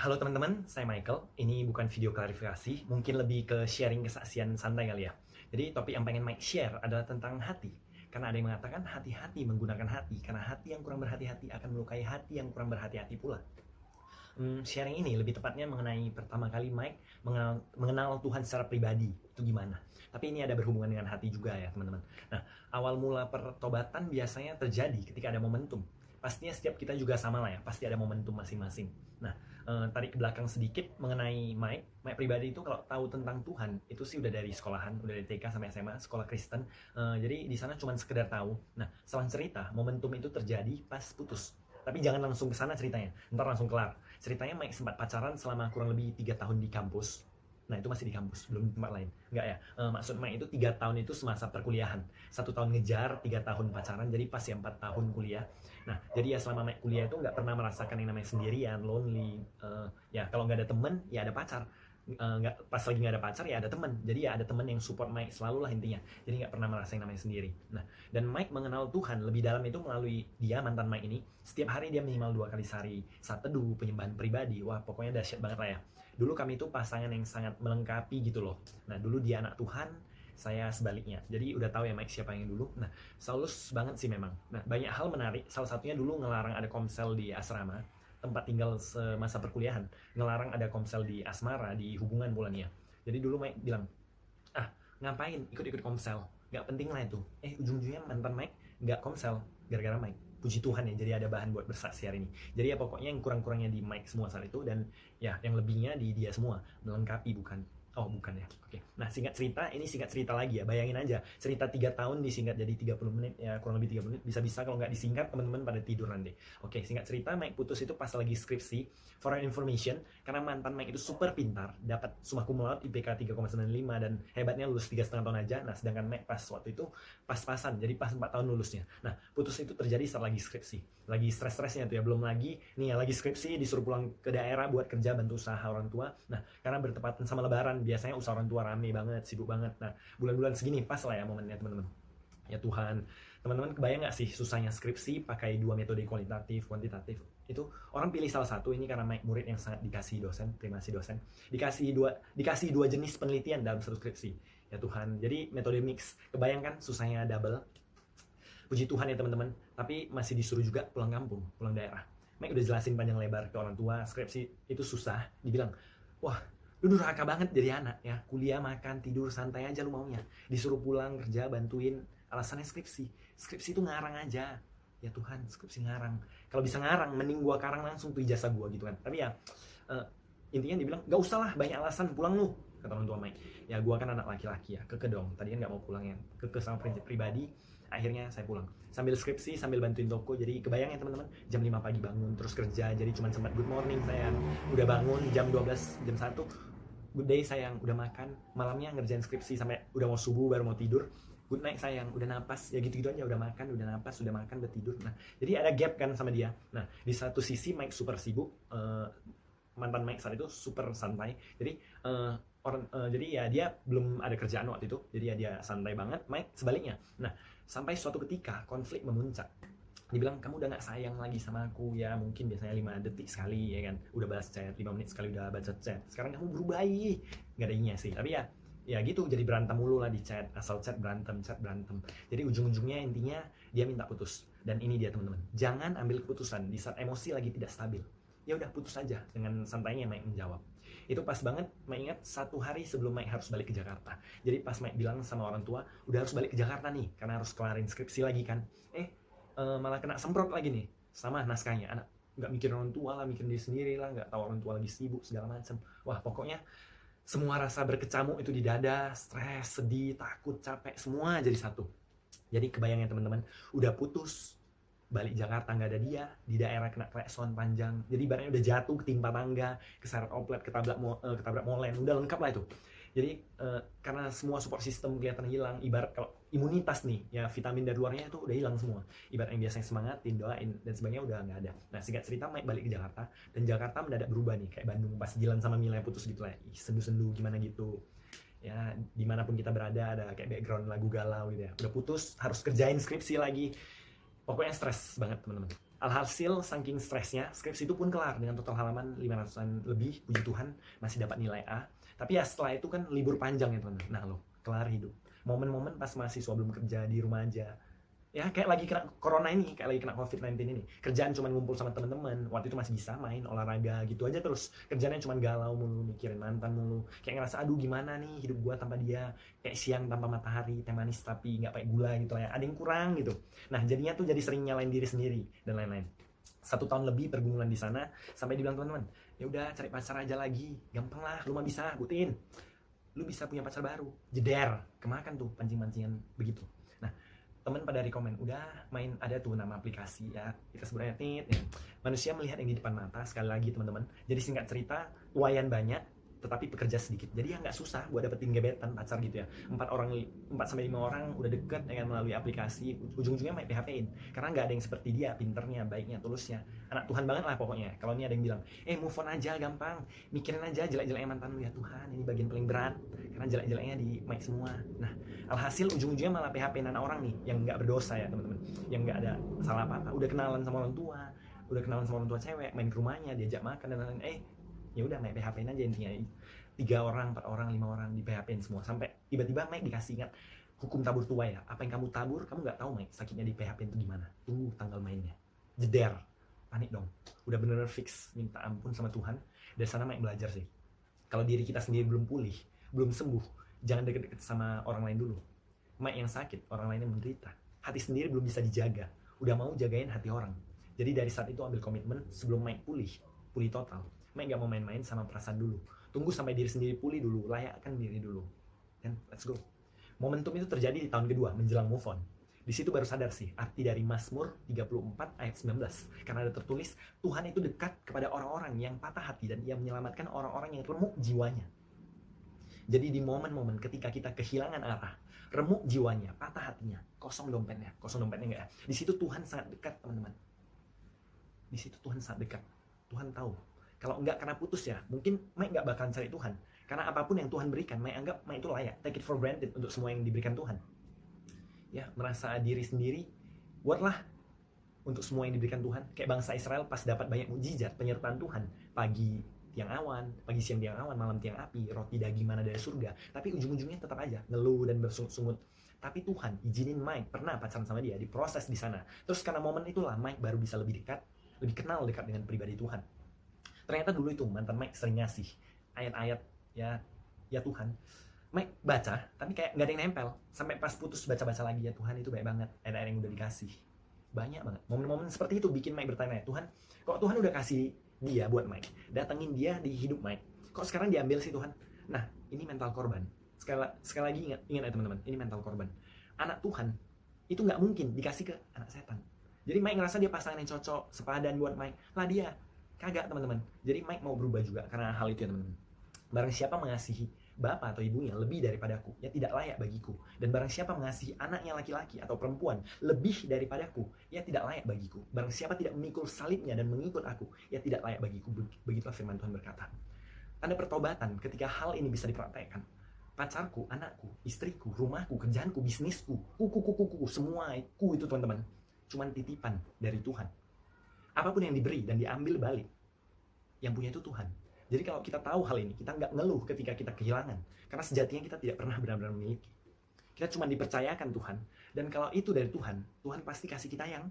Halo teman-teman, saya Michael. Ini bukan video klarifikasi, mungkin lebih ke sharing kesaksian santai kali ya. Jadi topik yang pengen Mike share adalah tentang hati. Karena ada yang mengatakan hati-hati menggunakan hati, karena hati yang kurang berhati-hati akan melukai hati yang kurang berhati-hati pula. Sharing ini lebih tepatnya mengenai pertama kali Mike mengenal Tuhan secara pribadi, itu gimana. Tapi ini ada berhubungan dengan hati juga ya teman-teman. Nah, awal mula pertobatan biasanya terjadi ketika ada momentum. Pastinya setiap kita juga sama lah ya, pasti ada momentum masing-masing. Nah, tarik ke belakang sedikit mengenai Mike pribadi itu kalau tahu tentang Tuhan itu sih udah dari sekolahan, udah dari TK sampai SMA, sekolah Kristen. Jadi di sana cuma sekedar tahu. Nah, selang cerita, momentum itu terjadi pas putus. Tapi jangan langsung ke sana ceritanya, ntar langsung kelar. Ceritanya Mike sempat pacaran selama kurang lebih 3 tahun di kampus. Nah itu masih di kampus, belum di tempat lain. Enggak ya, maksud Mike itu 3 tahun itu semasa perkuliahan. 1 tahun ngejar, 3 tahun pacaran, jadi pas ya 4 tahun kuliah. Nah, jadi ya selama Mike kuliah itu nggak pernah merasakan yang namanya sendirian, lonely. Ya kalau nggak ada temen, ya ada pacar. Pas lagi nggak ada pacar ya ada temen, jadi ya ada temen yang support Mike selalu lah intinya, jadi nggak pernah merasa yang namanya sendiri. Nah, dan Mike mengenal Tuhan lebih dalam itu melalui dia, mantan Mike ini. Setiap hari dia minimal 2 kali sehari saat teduh, penyembahan pribadi. Wah pokoknya dahsyat banget lah ya. Dulu kami itu pasangan yang sangat melengkapi gitu loh. Nah dulu dia anak Tuhan, saya sebaliknya. Jadi udah tahu ya Mike siapa yang dulu. Nah, Saulus banget sih memang. Nah, banyak hal menarik. Salah satunya dulu ngelarang ada komsel di asrama, tempat tinggal semasa perkuliahan. Ngelarang ada komsel di asmara, di hubungan bulannya. Jadi dulu Mike bilang, ah ngapain ikut-ikut komsel? Gak penting lah itu. Ujung-ujungnya mantan Mike gak komsel gara-gara Mike. Puji Tuhan ya, jadi ada bahan buat bersaksi hari ini. Jadi ya pokoknya yang kurang-kurangnya di Mike semua saat itu, dan ya yang lebihnya di dia semua. Melengkapi bukan. Oh bukan ya, oke. Nah singkat cerita, ini singkat cerita lagi ya. Bayangin aja, cerita 3 tahun disingkat jadi 30 menit, ya kurang lebih 30 menit. Bisa-bisa kalau nggak disingkat teman-teman pada tidur nanti. Oke, singkat cerita Mike putus itu pas lagi skripsi. For your information, karena mantan Mike itu super pintar, dapat summa cum laude IPK 3,95 dan hebatnya lulus 3,5 tahun aja. Nah sedangkan Mike pas waktu itu pas-pasan, jadi pas 4 tahun lulusnya. Nah putus itu terjadi saat lagi skripsi, lagi stres-stresnya tuh ya, belum lagi nih ya lagi skripsi disuruh pulang ke daerah buat kerja bantu usaha orang tua. Nah karena bertepatan sama lebaran, biasanya usaha orang tua rame banget, sibuk banget. Nah bulan-bulan segini pas lah ya momennya teman-teman. Ya Tuhan, teman-teman kebayang nggak sih susahnya skripsi pakai 2 metode kualitatif, kuantitatif. Itu orang pilih salah satu, ini karena Mike murid yang sangat dikasih dosen, terima kasih dosen. Dikasih dua jenis penelitian dalam satu skripsi. Ya Tuhan, jadi metode mix. Kebayangkan susahnya double. Puji Tuhan ya teman-teman, tapi masih disuruh juga pulang kampung, pulang daerah. Mike udah jelasin panjang lebar ke orang tua, skripsi itu susah. Dibilang, wah lu durhaka banget jadi anak ya, kuliah makan tidur santai aja lu maunya, disuruh pulang kerja bantuin, alasannya skripsi itu ngarang aja. Ya Tuhan, skripsi ngarang, kalau bisa ngarang mending gua karang langsung tuh ijazah gua gitu kan. Tapi ya intinya dibilang gak usah lah banyak alasan, pulang lu, kata orang tua Mike. Ya gua kan anak laki-laki ya, keke dong, tadi kan gak mau pulang ya, keke sama prinsip pribadi. Akhirnya saya pulang sambil skripsi, sambil bantuin toko. Jadi kebayang ya teman-teman, jam 5 pagi bangun terus kerja, jadi cuma sempat good morning sayang, udah bangun jam 12, jam 1 good day sayang, udah makan, malamnya ngerjain skripsi sampai udah mau subuh baru mau tidur. Good night sayang, udah napas, ya gitu-gitu aja, udah makan, udah napas, udah makan, udah tidur. Nah jadi ada gap kan sama dia. Nah di satu sisi Mike super sibuk, mantan Mike saat itu super santai. Jadi jadi ya dia belum ada kerjaan waktu itu, jadi ya dia santai banget. Mike sebaliknya. Nah sampai suatu ketika konflik memuncak. Dibilang kamu udah gak sayang lagi sama aku ya, mungkin biasanya 5 detik sekali ya kan, udah balas chat, 5 menit sekali udah baca chat, sekarang kamu berubah, gak ada ininya sih. Tapi ya gitu, jadi berantem mulu lah di chat, asal chat berantem. Jadi ujung-ujungnya intinya dia minta putus. Dan ini dia teman-teman, jangan ambil keputusan di saat emosi lagi tidak stabil. Ya udah putus aja, dengan santainya Mike menjawab. Itu pas banget, Mike ingat 1 hari sebelum Mike harus balik ke Jakarta. Jadi pas Mike bilang sama orang tua, udah harus balik ke Jakarta nih karena harus kelarin skripsi lagi kan. Malah kena semprot lagi nih sama naskahnya. Anak nggak mikirin orang tua lah, mikirin diri sendiri lah, nggak tahu orang tua lagi sibuk segala macam. Wah pokoknya semua rasa berkecamuk itu di dada, stres, sedih, takut, capek, semua jadi satu. Jadi kebayangnya teman-teman, udah putus, balik Jakarta nggak ada dia, di daerah kena klakson panjang, jadi ibaratnya udah jatuh, ketimpa tangga, keseret oplet, ketabrak molen, udah lengkap lah itu. Jadi karena semua support system kelihatan hilang, ibarat kalau imunitas nih ya, vitamin dari luarnya itu udah hilang semua. Ibarat yang biasanya semangatin, doain dan sebagainya udah nggak ada. Nah singkat cerita Mike balik ke Jakarta, dan Jakarta mendadak berubah nih kayak Bandung pas Jilan sama Mila putus gitu lah. Sendu-sendu gimana gitu ya, dimanapun kita berada ada kayak background lagu galau gitu ya. Udah putus, harus kerjain skripsi lagi, pokoknya stres banget teman-teman. Alhasil saking stresnya, skripsi itu pun kelar dengan total halaman 500-an lebih, puji Tuhan masih dapat nilai A. Tapi ya setelah itu kan libur panjang ya teman-teman. Nah loh, kelar hidup. Momen-momen pas mahasiswa belum kerja di rumah aja. Ya kayak lagi kena corona ini, kayak lagi kena COVID-19 ini. Kerjaan cuma ngumpul sama teman-teman. Waktu itu masih bisa main olahraga gitu aja terus. Kerjanya cuma galau mulu, mikirin mantan mulu. Kayak ngerasa aduh gimana nih hidup gua tanpa dia. Kayak siang tanpa matahari, teh manis tapi nggak pakai gula gitu ya. Ada yang kurang gitu. Nah jadinya tuh jadi sering nyalain diri sendiri dan lain-lain. 1 tahun lebih pergumulan di sana sampai dibilang teman-teman, ya udah cari pacar aja lagi, gampang lah, lu mah bisa, buktiin. Lu bisa punya pacar baru, jeder, kemakan tuh pancing-pancingan begitu. Nah, teman pada rekomen, udah main ada tuh nama aplikasi ya, kita sebenarnya ya. Manusia melihat yang di depan mata, sekali lagi teman-teman. Jadi singkat cerita, wayan banyak, tetapi pekerja sedikit. Jadi ya nggak susah buat dapetin gebetan pacar gitu ya. 4 sampai 5 orang udah deket dengan melalui aplikasi, ujung-ujungnya main PHP-in. Karena nggak ada yang seperti dia, pinternya, baiknya, tulusnya. Anak Tuhan banget lah pokoknya. Kalau ini ada yang bilang, move on aja gampang, mikirin aja jelek-jeleknya mantan lu ya Tuhan, ini bagian paling berat. Karena jelek-jeleknya di mic semua. Nah, alhasil ujung-ujungnya malah PHP-in anak orang nih, yang nggak berdosa ya teman-teman. Yang nggak ada salah apa-apa, udah kenalan sama orang tua, udah kenalan sama orang tua cewek, main ke rumahnya, diajak makan dan lain-lain. Ya udah main PHP-in aja intinya. 3 orang, 4 orang, 5 orang di PHP-in semua sampai tiba-tiba Mike dikasih ingat hukum tabur tuai ya. Apa yang kamu tabur, kamu nggak tahu Mike sakitnya di PHP-in itu gimana. Tunggu tanggal mainnya. Jeder. Panik dong. Udah bener-bener fix minta ampun sama Tuhan. Dari sana Mike belajar sih. Kalau diri kita sendiri belum pulih, belum sembuh, jangan deket-deket sama orang lain dulu. Mike yang sakit, orang lain yang menderita. Hati sendiri belum bisa dijaga. Udah mau jagain hati orang. Jadi dari saat itu ambil komitmen sebelum Mike pulih total. Mike gak mau main-main sama perasaan dulu. Tunggu sampai diri sendiri pulih dulu, layakkan diri dulu. Dan let's go. Momentum itu terjadi di tahun kedua, menjelang move on. Di situ baru sadar sih, arti dari Mazmur 34 ayat 19. Karena ada tertulis, Tuhan itu dekat kepada orang-orang yang patah hati dan ia menyelamatkan orang-orang yang remuk jiwanya. Jadi di momen-momen ketika kita kehilangan arah, remuk jiwanya, patah hatinya, kosong dompetnya enggak ya. Di situ Tuhan sangat dekat, teman-teman. Di situ Tuhan sangat dekat. Tuhan tahu. Kalau enggak karena putus ya, mungkin Mike enggak bakalan cari Tuhan. Karena apapun yang Tuhan berikan, Mike anggap Mike itu layak. Take it for granted untuk semua yang diberikan Tuhan. Ya, merasa diri sendiri, buatlah untuk semua yang diberikan Tuhan. Kayak bangsa Israel pas dapat banyak mukjizat, penyertaan Tuhan. Pagi tiang awan, pagi siang tiang awan, malam tiang api, roti daging mana dari surga. Tapi ujung-ujungnya tetap aja ngeluh dan bersungut-sungut. Tapi Tuhan izinin Mike pernah pacaran sama dia, diproses di sana. Terus karena momen itulah Mike baru bisa lebih dekat, lebih kenal dekat dengan pribadi Tuhan. Ternyata dulu itu mantan Mike sering ngasih ayat-ayat ya Tuhan. Mike baca, tapi kayak nggak ada yang nempel. Sampai pas putus baca-baca lagi, ya Tuhan itu baik banget ayat-ayat yang udah dikasih. Banyak banget. Momen-momen seperti itu bikin Mike bertanya, Tuhan, kok Tuhan udah kasih dia buat Mike? Datengin dia di hidup Mike. Kok sekarang diambil sih Tuhan? Nah, ini mental korban. Sekali lagi ingat ya teman-teman, ini mental korban. Anak Tuhan itu nggak mungkin dikasih ke anak setan. Jadi Mike ngerasa dia pasangan yang cocok, sepadan buat Mike. Lah dia kagak teman-teman. Jadi Mike mau berubah juga karena hal itu ya teman-teman. Barang siapa mengasihi bapak atau ibunya lebih daripadaku, ya tidak layak bagiku. Dan barang siapa mengasihi anaknya laki-laki atau perempuan lebih daripadaku, ya tidak layak bagiku. Barang siapa tidak memikul salibnya dan mengikut aku, ya tidak layak bagiku. Begitulah firman Tuhan berkata. Tanda pertobatan ketika hal ini bisa dipraktekkan. Pacarku, anakku, istriku, rumahku, kerjaanku, bisnisku, kuku, semua itu teman-teman. Cuman titipan dari Tuhan. Apapun yang diberi dan diambil balik, yang punya itu Tuhan. Jadi kalau kita tahu hal ini, kita nggak ngeluh ketika kita kehilangan. Karena sejatinya kita tidak pernah benar-benar memiliki. Kita cuma dipercayakan Tuhan. Dan kalau itu dari Tuhan, Tuhan pasti kasih kita yang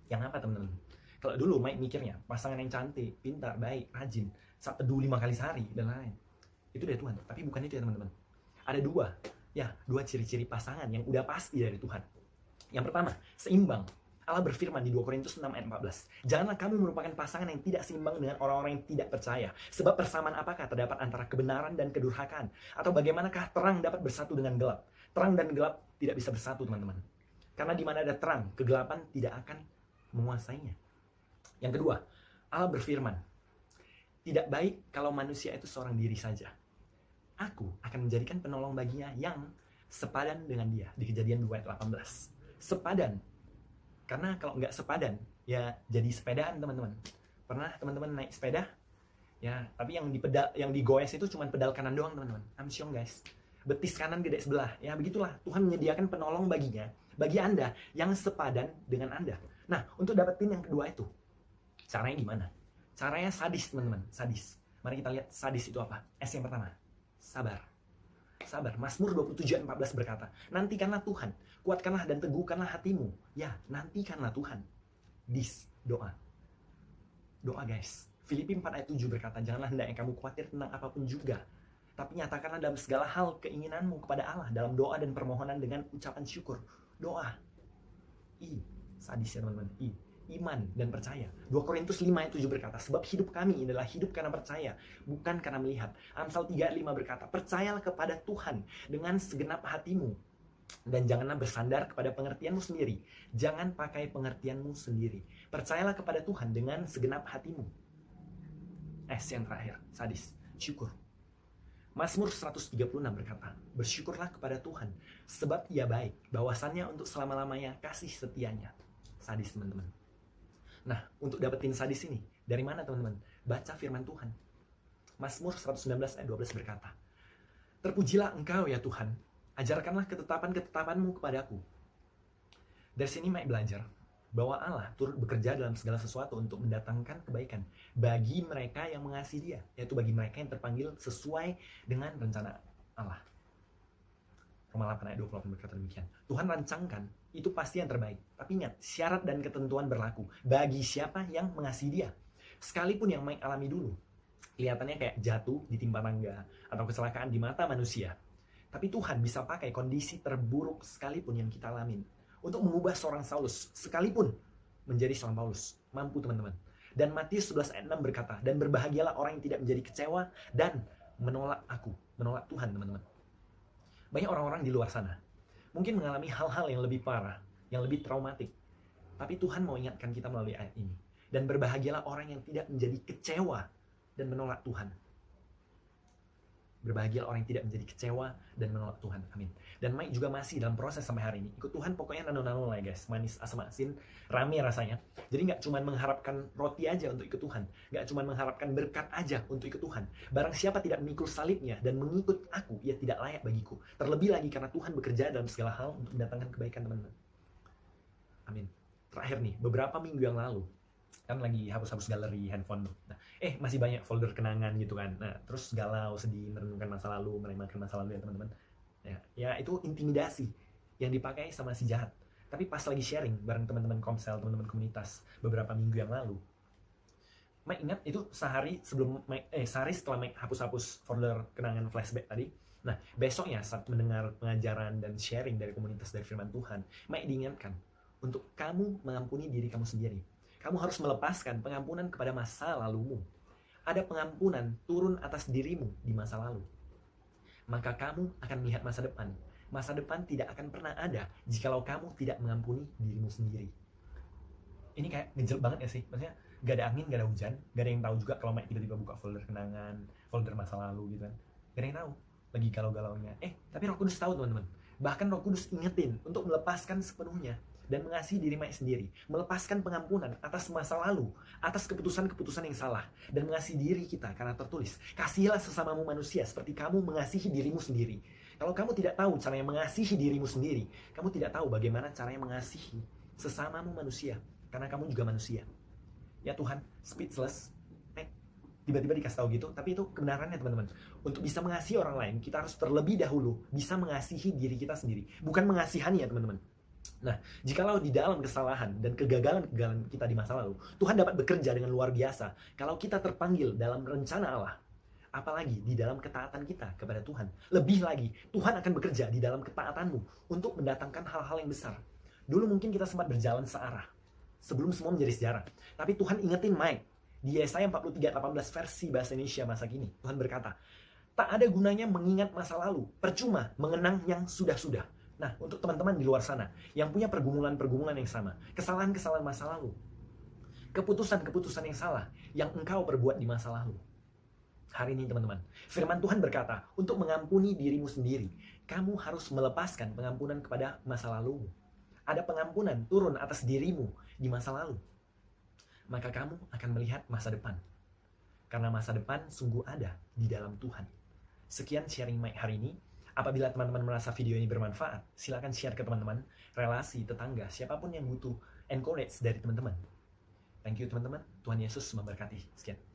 apa teman-teman? Kalau dulu Mike mikirnya, pasangan yang cantik, pintar, baik, rajin, saat teduh 5 kali sehari, dan lain-lain. Itu dari Tuhan. Tapi bukan itu ya teman-teman. Ada dua ciri-ciri pasangan yang udah pasti dari Tuhan. Yang pertama, seimbang. Allah berfirman di 2 Korintus 6 ayat 14. Janganlah kamu merupakan pasangan yang tidak seimbang dengan orang-orang yang tidak percaya. Sebab persamaan apakah terdapat antara kebenaran dan kedurhakaan? Atau bagaimanakah terang dapat bersatu dengan gelap? Terang dan gelap tidak bisa bersatu, teman-teman. Karena di mana ada terang, kegelapan tidak akan menguasainya. Yang kedua, Allah berfirman, tidak baik kalau manusia itu seorang diri saja. Aku akan menjadikan penolong baginya yang sepadan dengan dia. Di Kejadian 2 ayat 18. Sepadan. Karena kalau nggak sepadan, ya jadi sepedaan teman-teman. Pernah teman-teman naik sepeda? Ya, tapi yang digoes itu cuma pedal kanan doang teman-teman. Amsyong guys. Betis kanan gede sebelah. Ya begitulah. Tuhan menyediakan penolong baginya, bagi Anda yang sepadan dengan Anda. Nah, untuk dapetin yang kedua itu, caranya gimana? Caranya sadis, teman-teman, sadis. Mari kita lihat sadis itu apa. S yang pertama, sabar. Sabar. Mazmur 27 ayat 14 berkata, nantikanlah Tuhan, kuatkanlah dan teguhkanlah hatimu. Ya, nantikanlah Tuhan. Doa. Doa, guys. Filipi 4 ayat 7 berkata, janganlah hendaknya kamu khawatir tentang apapun juga, tapi nyatakanlah dalam segala hal keinginanmu kepada Allah dalam doa dan permohonan dengan ucapan syukur. Doa. Sadis ya teman-teman. Iman dan percaya. 2 Korintus 5 ayat 7 berkata, sebab hidup kami adalah hidup karena percaya, bukan karena melihat. Amsal 3 ayat 5 berkata, percayalah kepada Tuhan dengan segenap hatimu, dan janganlah bersandar kepada pengertianmu sendiri. Jangan pakai pengertianmu sendiri. Percayalah kepada Tuhan dengan segenap hatimu. S yang terakhir, sadis, syukur. Mazmur 136 berkata, bersyukurlah kepada Tuhan, sebab Ia baik, bahwasannya untuk selama-lamanya kasih setianya. Sadis, teman-teman. Nah, untuk dapetin sadis ini, dari mana teman-teman? Baca firman Tuhan. Mazmur 119 ayat 12 berkata, terpujilah Engkau ya Tuhan, ajarkanlah ketetapan-ketetapanmu kepadaku. Dari sini Mike belajar bahwa Allah turut bekerja dalam segala sesuatu untuk mendatangkan kebaikan bagi mereka yang mengasihi Dia, yaitu bagi mereka yang terpanggil sesuai dengan rencana Allah. Roma 8 ayat 28 berkata demikian. Tuhan rancangkan, itu pasti yang terbaik. Tapi ingat, syarat dan ketentuan berlaku bagi siapa yang mengasihi Dia. Sekalipun yang Mike alami dulu kelihatannya kayak jatuh, ditimpa tangga, atau kecelakaan di mata manusia, tapi Tuhan bisa pakai kondisi terburuk sekalipun yang kita alamin untuk mengubah seorang Saulus sekalipun menjadi seorang Paulus. Mampu, teman-teman. Dan Matius 11 ayat 6 berkata, dan berbahagialah orang yang tidak menjadi kecewa dan menolak aku, menolak Tuhan, teman-teman. Banyak orang-orang di luar sana mungkin mengalami hal-hal yang lebih parah, yang lebih traumatik. Tapi Tuhan mau ingatkan kita melalui ayat ini. Dan berbahagialah orang yang tidak menjadi kecewa dan menolak Tuhan. Berbahagialah orang yang tidak menjadi kecewa dan menolak Tuhan. Amin. Dan Mike juga masih dalam proses sampai hari ini. Ikut Tuhan pokoknya nano-nano lah ya guys. Manis, asam, asin, rame rasanya. Jadi gak cuma mengharapkan roti aja untuk ikut Tuhan. Gak cuma mengharapkan berkat aja untuk ikut Tuhan. Barang siapa tidak memikul salibnya dan mengikut aku, ia tidak layak bagiku. Terlebih lagi karena Tuhan bekerja dalam segala hal untuk mendatangkan kebaikan, teman-teman. Amin. Terakhir nih, beberapa minggu yang lalu, kan lagi hapus-hapus galeri handphone tuh. Nah, masih banyak folder kenangan gitu kan. Nah, terus galau, sedih, merenungkan masa lalu, meremehkan masa lalu ya teman-teman. Ya itu intimidasi yang dipakai sama si jahat. Tapi pas lagi sharing bareng teman-teman komsel, teman-teman komunitas beberapa minggu yang lalu, Mike ingat itu sehari setelah Mike hapus-hapus folder kenangan flashback tadi. Nah, besoknya saat mendengar pengajaran dan sharing dari komunitas dari firman Tuhan, Mike diingatkan untuk kamu mengampuni diri kamu sendiri. Kamu harus melepaskan pengampunan kepada masa lalumu. Ada pengampunan turun atas dirimu di masa lalu. Maka kamu akan melihat masa depan. Masa depan tidak akan pernah ada jikalau kamu tidak mengampuni dirimu sendiri. Ini kayak ngejelek banget ya sih. Maksudnya gak ada angin, gak ada hujan. Gak ada yang tahu juga kalau Mike tiba-tiba buka folder kenangan, folder masa lalu gitu kan. Gak ada yang tahu lagi galau-galaunya. Tapi Roh Kudus tahu, teman-teman. Bahkan Roh Kudus ingetin untuk melepaskan sepenuhnya dan mengasihi diri Mike sendiri, melepaskan pengampunan atas masa lalu, atas keputusan-keputusan yang salah, dan mengasihi diri kita karena tertulis, kasihilah sesamamu manusia seperti kamu mengasihi dirimu sendiri. Kalau kamu tidak tahu caranya mengasihi dirimu sendiri, kamu tidak tahu bagaimana caranya mengasihi sesamamu manusia, karena kamu juga manusia. Ya Tuhan, speechless. Tiba-tiba dikasih tahu gitu, tapi itu kebenarannya teman-teman. Untuk bisa mengasihi orang lain, kita harus terlebih dahulu bisa mengasihi diri kita sendiri, bukan mengasihani ya teman-teman. Nah, jikalau di dalam kesalahan dan kegagalan-kegagalan kita di masa lalu, Tuhan dapat bekerja dengan luar biasa kalau kita terpanggil dalam rencana Allah. Apalagi di dalam ketaatan kita kepada Tuhan. Lebih lagi, Tuhan akan bekerja di dalam ketaatanmu untuk mendatangkan hal-hal yang besar. Dulu mungkin kita sempat berjalan searah, sebelum semua menjadi sejarah. Tapi Tuhan ingetin Mike, di Yesaya 43:18 versi bahasa Indonesia masa kini, Tuhan berkata, tak ada gunanya mengingat masa lalu, percuma mengenang yang sudah-sudah. Nah, untuk teman-teman di luar sana yang punya pergumulan-pergumulan yang sama, kesalahan-kesalahan masa lalu, keputusan-keputusan yang salah yang engkau perbuat di masa lalu. Hari ini teman-teman, firman Tuhan berkata, untuk mengampuni dirimu sendiri, kamu harus melepaskan pengampunan kepada masa lalumu. Ada pengampunan turun atas dirimu di masa lalu. Maka kamu akan melihat masa depan. Karena masa depan sungguh ada di dalam Tuhan. Sekian sharing Mike hari ini. Apabila teman-teman merasa video ini bermanfaat, silakan share ke teman-teman, relasi, tetangga, siapapun yang butuh encourage dari teman-teman. Thank you teman-teman. Tuhan Yesus memberkati. Sekian.